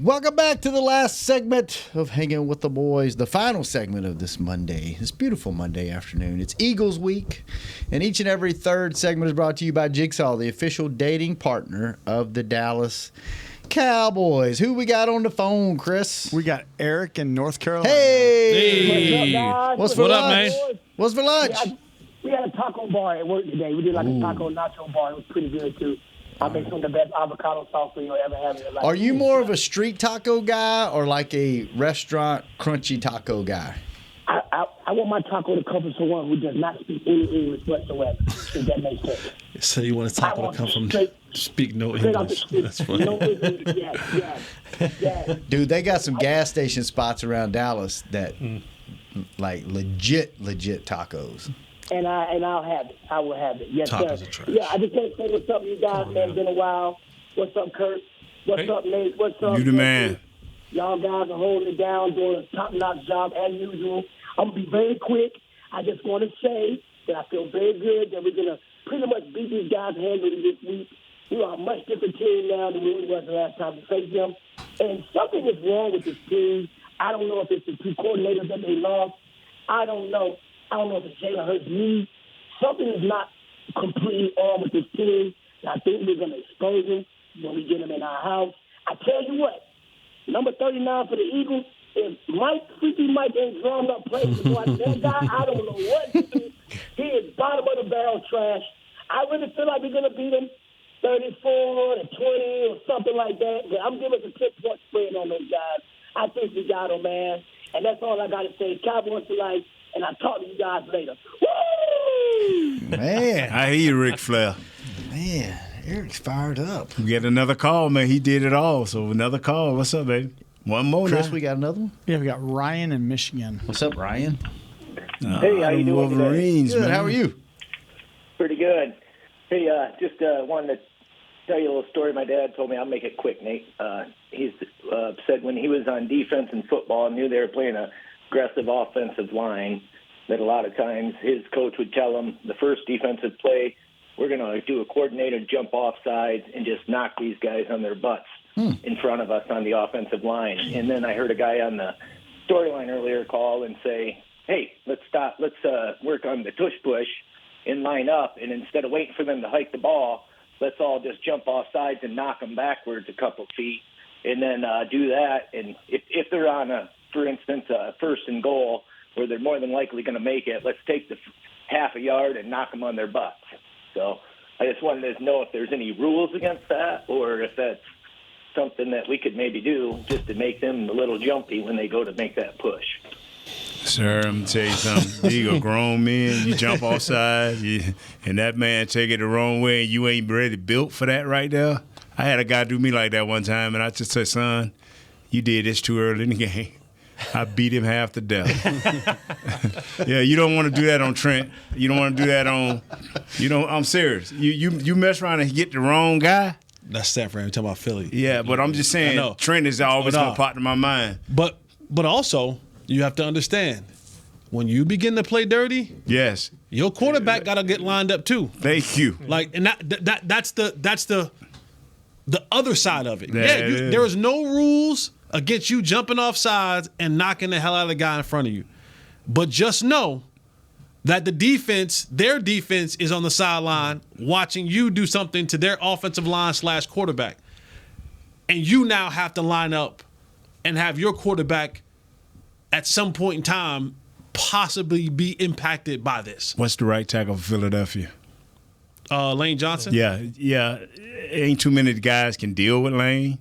E: Welcome back to the last segment of Hanging with the Boys, the final segment of this Monday, this beautiful Monday afternoon. It's Eagles Week, and each and every third segment is brought to you by Jigsaw, the official dating partner of the Dallas Cowboys. Who we got on the phone, Chris?
I: We got Eric in North Carolina.
E: Hey!
P: What's up, guys?
E: What's for lunch? What's for lunch?
P: We had a taco bar at work today. We did like a taco nacho bar. It was pretty good, too. I make some of the best avocado sauce you'll ever have in your life.
E: Are you more of a street taco guy or like a restaurant crunchy taco guy?
P: I want my taco to come from someone who does not speak any English whatsoever, if that makes sense.
D: So you want a taco to come from speak no English. That's funny.
P: No English, yes.
E: Dude, they got some gas station spots around Dallas that like legit tacos.
P: And I'll have it. I will have it. Yes,
D: Tacos
P: sir.
D: are trash.
P: Yeah, I just want to say what's up, you guys, man. It's been a while. What's up, Kurt? What's up, Nate? What's up?
C: You the man.
P: Y'all guys are holding it down, doing a top-notch job as usual. I'm going to be very quick. I just want to say that I feel very good that we're going to pretty much beat these guys handily this week. We are a much different team now than we was the last time we faced them. And something is wrong with this team. I don't know if it's the two coordinators that they lost. I don't know. I don't know if it's Jalen Hurts' knee. Something is not completely on with this team. And I think we're going to expose them when we get them in our house. I tell you what, number 39 for the Eagles, if Freaky Mike ain't drawn up plays to watch that guy, I don't know what to do. He is bottom of the barrel trash. I really feel like we're going to beat him 34 to 20 or something like that. But I'm giving us a 10-point spread on those guys. I think we got them, man. And that's all I got to say. Cowboys for life. And I'll talk to you guys later. Woo!
E: Man.
C: I hear you, Ric Flair.
E: Man, Eric's fired up.
C: We get another call, man. He did it all. So another call. What's up, baby? One more
E: Chris,
C: now.
E: we got another one?
I: Yeah, we got Ryan in Michigan.
E: What's up, Ryan?
L: Hey, how you doing today?
C: Wolverines,
E: Good,
C: man.
E: how are you?
L: Pretty good. Hey, just wanted to tell you a little story my dad told me. I'll make it quick, Nate. He said when he was on defense in football and knew they were playing a aggressive offensive line, that a lot of times his coach would tell him the first defensive play, we're going to do a coordinated jump off sides and just knock these guys on their butts in front of us on the offensive line. And then I heard a guy on the storyline earlier call and say, hey, let's work on the tush push and line up, and instead of waiting for them to hike the ball, let's all just jump off sides and knock them backwards a couple feet, and then do that. And if they're on for instance, first and goal, where they're more than likely going to make it, let's take the half a yard and knock them on their butts. So I just wanted to know if there's any rules against that, or if that's something that we could maybe do just to make them a little jumpy when they go to make that push.
C: Sir, I'm going to tell you something. You a grown man, you jump off sides, and that man take it the wrong way, and you ain't really built for that right there. I had a guy do me like that one time, and I just said, son, you did this too early in the game. I beat him half to death. Yeah, you don't want to do that on Trent. You don't want to do that on, I'm serious. You mess around and get the wrong guy.
D: That's Stafford. I'm talking about Philly.
C: Yeah, but I'm just saying, Trent is always going to pop to my mind.
D: But also, you have to understand, when you begin to play dirty,
C: yes,
D: your quarterback got to get lined up too.
C: Thank you.
D: Like, and that's the other side of it.
C: Yeah,
D: there is no rules against you jumping off sides and knocking the hell out of the guy in front of you. But just know that their defense is on the sideline watching you do something to their offensive line / quarterback. And you now have to line up and have your quarterback at some point in time possibly be impacted by this.
C: What's the right tackle for Philadelphia?
D: Lane Johnson?
C: Yeah. Ain't too many guys can deal with Lane.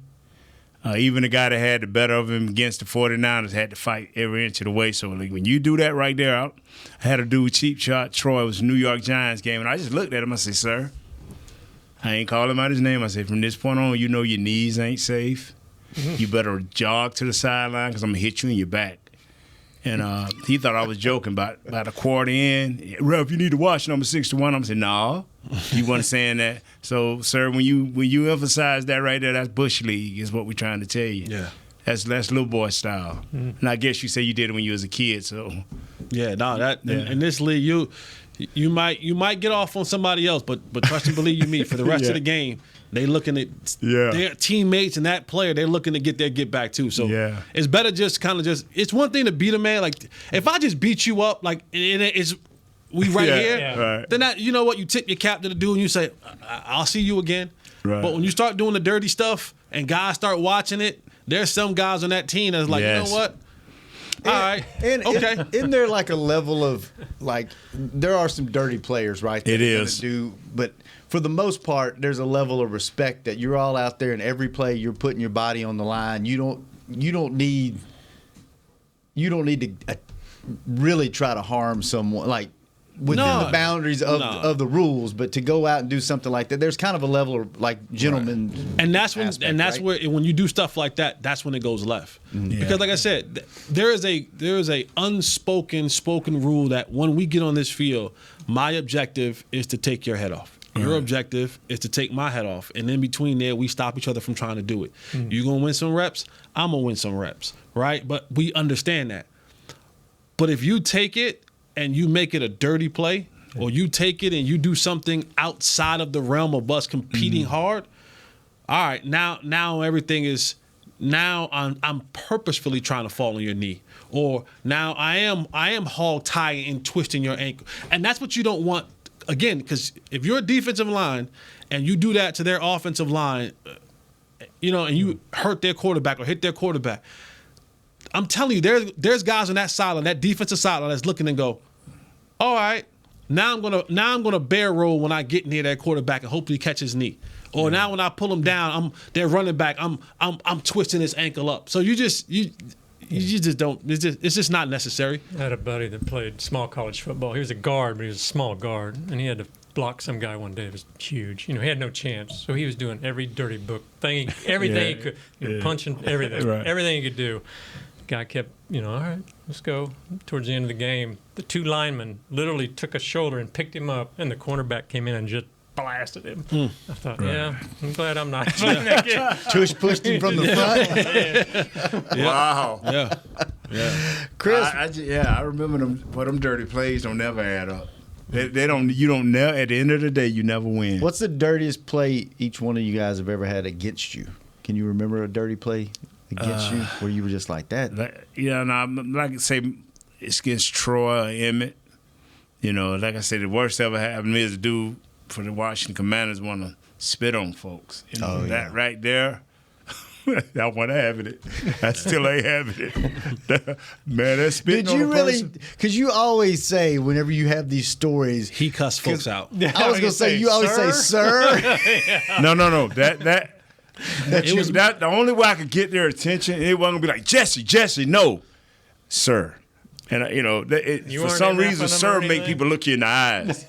C: Even the guy that had the better of him against the 49ers had to fight every inch of the way. So when you do that right there, I had a dude cheap shot Troy. It was a New York Giants game, and I just looked at him. I said, sir, I ain't calling him out his name. I said, from this point on, you know your knees ain't safe. Mm-hmm. You better jog to the sideline because I'm going to hit you in your back. And he thought I was joking about a quarter in. Ref, you need to watch number 61. I'm saying, no, he wasn't saying that. So, sir, when you emphasize that right there, that's Bush League is what we're trying to tell you.
D: Yeah.
C: That's little boy style. Mm-hmm. And I guess you say you did it when you was a kid, so
D: Yeah, no, in this league, you might get off on somebody else, but trust and believe me, for the rest of the game, they looking at their teammates and that player. They're looking to get their get back too. So it's better just it's one thing to beat a man. Like if I just beat you up, like it's we here,
C: right.
D: then you know what, you tip your cap to the dude and you say, I'll see you again.
C: Right.
D: But when you start doing the dirty stuff and guys start watching it, there's some guys on that team that's like, you know what? All right. Okay.
E: Isn't there like a level of like there are some dirty players, right?
C: It is.
E: But for the most part, there's a level of respect that you're all out there, and every play you're putting your body on the line. You don't need to really try to harm someone like within the boundaries of the rules, but to go out and do something like that, there's kind of a level of like gentleman.
D: Right. And that's where when you do stuff like that, that's when it goes left.
C: Mm-hmm.
D: Because like I said, there is a unspoken rule that when we get on this field, my objective is to take your head off. Your objective is to take my head off. And in between there, we stop each other from trying to do it. Mm-hmm. You're going to win some reps, I'm going to win some reps, right? But we understand that. But if you take it and you make it a dirty play, or you take it and you do something outside of the realm of us competing hard, all right, now everything is, now I'm purposefully trying to fall on your knee. Or now I am hog tying and twisting your ankle. And that's what you don't want, again, because if you're a defensive line and you do that to their offensive line, and you hurt their quarterback or hit their quarterback, I'm telling you, there's guys on that sideline, that defensive sideline, that's looking and go, all right, now I'm gonna bear roll when I get near that quarterback and hopefully catch his knee. Or now when I pull him down, they're running back, I'm twisting his ankle up. So you just don't. It's just not necessary.
B: I had a buddy that played small college football. He was a guard, but he was a small guard, and he had to block some guy one day. It was huge. He had no chance. So he was doing every dirty book thing, everything he could, punching everything, everything he could do. Guy kept, all right, let's go. Towards the end of the game, the two linemen literally took a shoulder and picked him up, and the cornerback came in and just blasted him. I thought, I'm glad I'm not playing that game.
E: Tush pushed him from the front.
C: Wow.
D: Yeah.
E: Chris.
C: I remember them dirty plays don't never add up. They don't. You don't never. At the end of the day, you never win.
E: What's the dirtiest play each one of you guys have ever had against you? Can you remember a dirty play against you where you were just like that?
C: Like I say, it's against Troy or Emmett. Like I said, the worst ever happened is a dude for the Washington Commanders want to spit on folks. That right there, I want to have it. I still ain't having it. Man, that's spitting on a person.
E: Because you always say, whenever you have these stories,
D: he cussed folks out.
E: I was going to say, you always say, sir.
C: No. That the only way I could get their attention, it wasn't gonna be like Jesse, no, sir. And for some reason, sir make people look you in the eyes.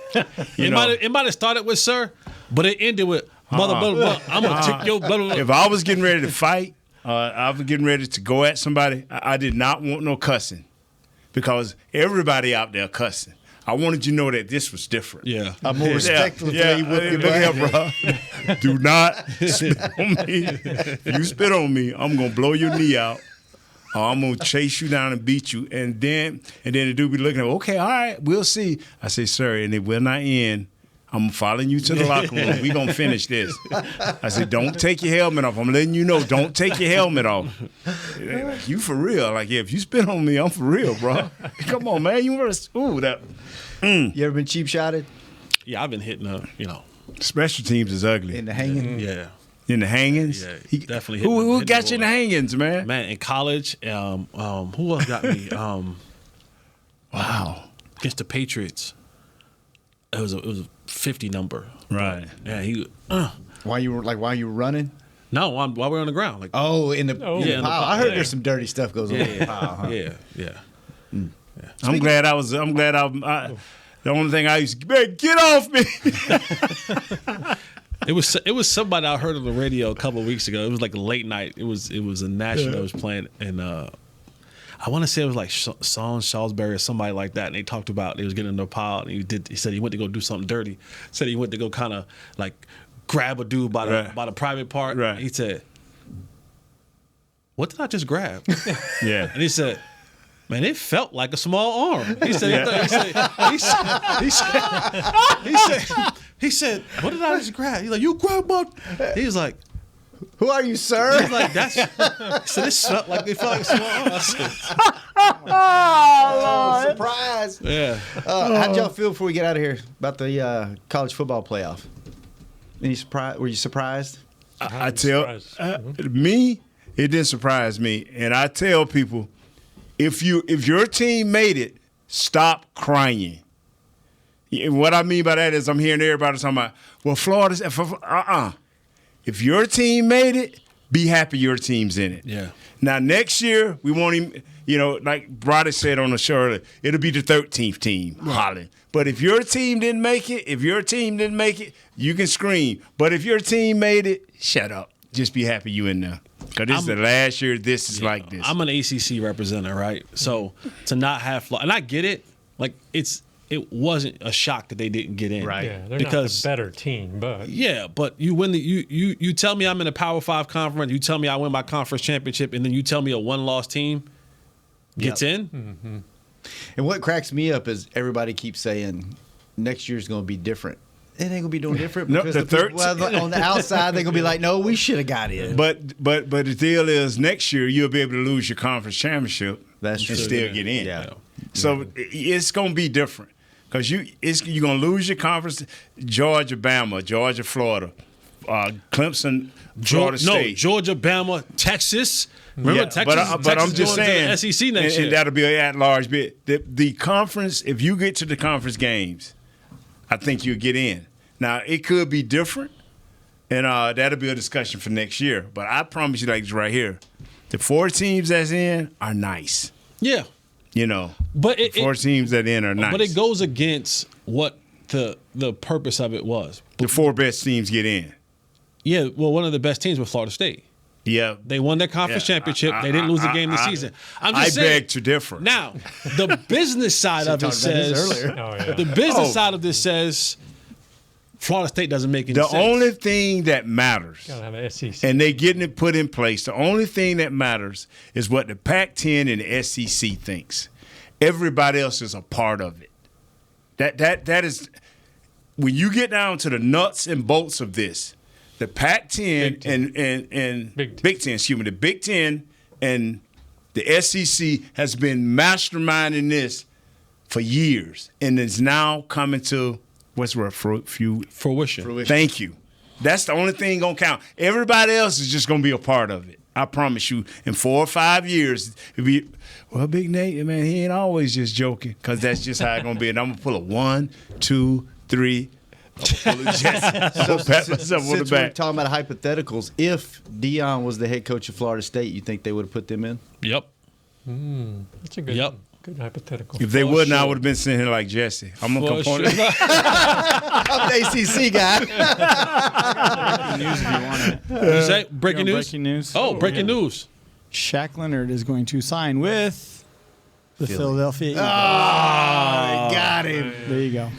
D: It might have started with sir, but it ended with mother. I'm gonna take your blah.
C: If I was getting ready to fight, I was getting ready to go at somebody, I did not want no cussing, because everybody out there cussing. I wanted you to know that this was different.
D: Yeah.
E: I'm more respectful
C: Look here, bro. Do not spit on me. If you spit on me, I'm going to blow your knee out. Or I'm going to chase you down and beat you. And then the dude be looking at me, okay, all right, we'll see. I say, sir, and it will not end. I'm following you to the locker room. We're going to finish this. I said, don't take your helmet off. I'm letting you know, don't take your helmet off. You for real. Like, if you spit on me, I'm for real, bro. Come on, man. You
E: ever been cheap shotted?
D: Yeah, I've been hitting
C: Special teams is ugly.
E: In the hanging?
D: Yeah.
C: In the hangings?
D: Yeah, definitely.
C: Who got you in the hangings, man?
D: Man, in college, who else got me?
C: Wow.
D: Against the Patriots. It was a 50 number.
C: Right.
D: Yeah, he.
E: While you were running?
D: No, while we were on the ground. Like,
E: in the pile. I heard there's some dirty stuff goes on in the pile. Huh?
D: Yeah.
C: I'm glad the only thing I used to, man, get off me.
D: It was somebody I heard on the radio a couple of weeks ago. It was like a late night. It was a national that was playing, and I want to say it was like Sean Salisbury or somebody like that. And they talked about they was getting in the pile, and he said he went to go do something dirty. Said he went to go kind of like grab a dude by the private part.
C: Right.
D: He said, "What did I just grab?"
C: Yeah.
D: And he said, Man, it felt like a small arm. He said, he said, what did I just grab? He's like, you grabbed my. He was like,
E: who are you, sir?
D: He's like, that's. He said, it felt like a small arm. I said,
E: oh, surprise.
D: Yeah.
E: How'd y'all feel before we get out of here about the college football playoff? Any surprise? Were you surprised?
C: I tell me, it didn't surprise me, and I tell people, if your team made it, stop crying. And what I mean by that is I'm hearing everybody talking about, well, Florida's If your team made it, be happy your team's in it.
D: Yeah.
C: Now next year we won't even, like Brody said on the show earlier, it'll be the 13th team, Holland. But if your team didn't make it, you can scream. But if your team made it, shut up. Just be happy you in there. Because this is the last year this is like this.
D: I'm an ACC representative, right? So to not have and I get it. Like it wasn't a shock that they didn't get in,
B: right? Yeah, they're not the better team, but
D: but you win you tell me I'm in a Power 5 conference. You tell me I win my conference championship, and then you tell me a one-loss team gets in.
E: Mm-hmm. And what cracks me up is everybody keeps saying next year's going to be different. It ain't gonna be no different because on the outside they're gonna be like, no, we should have got in.
C: But the deal is next year you'll be able to lose your conference championship and still get in.
E: Yeah.
C: So it's gonna be different because you're gonna lose your conference. Georgia, Bama, Georgia, Florida, Clemson, Florida State,
D: no, Georgia, Bama, Texas. Remember Texas?
C: But I'm just saying
D: the SEC next year,
C: and that'll be an at-large bid. The conference, if you get to the conference games, I think you'll get in. Now, it could be different, and that'll be a discussion for next year. But I promise you, like this right here, the 4 teams that's in are nice.
D: Yeah.
C: But 4 teams that in are nice.
D: But it goes against what the purpose of it was.
C: The 4 best teams get in.
D: Yeah, well, one of the best teams was Florida State.
C: Yeah.
D: They won their conference championship. They didn't lose a game this season.
C: I beg to differ.
D: Now, the business side of it says the business side of this says Florida State doesn't make any sense.
C: The only thing that matters,
B: gotta have an SEC.
C: and they're getting it put in place, the only thing that matters is what the Pac-10 and the SEC thinks. Everybody else is a part of it. That is, when you get down to the nuts and bolts of this, the Pac-10 and Big Ten, the Big Ten and the SEC has been masterminding this for years, and is now coming to fruition. Thank you. That's the only thing gonna count. Everybody else is just gonna be a part of it. I promise you. In 4 or 5 years, it'll be, well, Big Nate, man, he ain't always just joking, because that's just how it's gonna be. And I'm gonna pull a 1, 2, 3.
E: Since we're talking about hypotheticals, if Deion was the head coach of Florida State, you think they would have put them in?
D: Yep.
B: That's a good hypothetical.
C: If they wouldn't, I would have been sitting here like Jesse. I'm a component.
E: I'm the ACC guy.
I: Breaking news if you want it.
D: You say breaking news?
I: Breaking news.
D: Oh, breaking news.
I: Shaq Leonard is going to sign with the Philadelphia Eagles.
E: Got him.
I: There you go.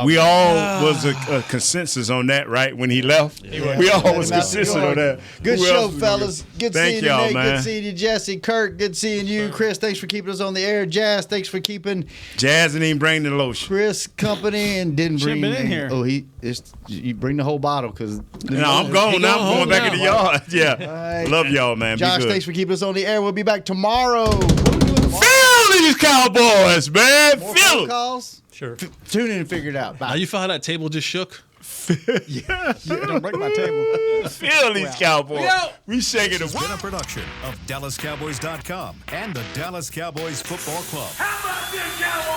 C: We all was a consensus on that, right? When he left, we all was consensus on that.
E: Good
C: Who
E: show,
C: else was
E: fellas. Good
C: Thank
E: seeing you,
C: y'all,
E: Nate.
C: man.
E: Good seeing you, Jesse. Kurt, good seeing you. Chris, thanks for keeping us on the air. Jazz, thanks for keeping
C: Jazz didn't even bring the lotion.
E: Chris company and didn't bring
I: been in here.
E: Oh, you bring the whole bottle because.
C: No, I'm gone now. I'm going back in the yard. Yeah.
E: Right.
C: Love y'all, man.
E: Josh,
C: Be good.
E: thanks for keeping us on the air. We'll be back tomorrow.
C: Philly Cowboys, man.
E: More
C: Philly.
E: phone calls?
B: Sure.
E: Tune in and figure it out. Bye.
D: Now you feel how that table just shook?
I: Don't break my table.
C: Philly's Cowboys. We shaking
A: This
C: the
A: has been a production of DallasCowboys.com and the Dallas Cowboys Football Club.
Q: How about this, Cowboys?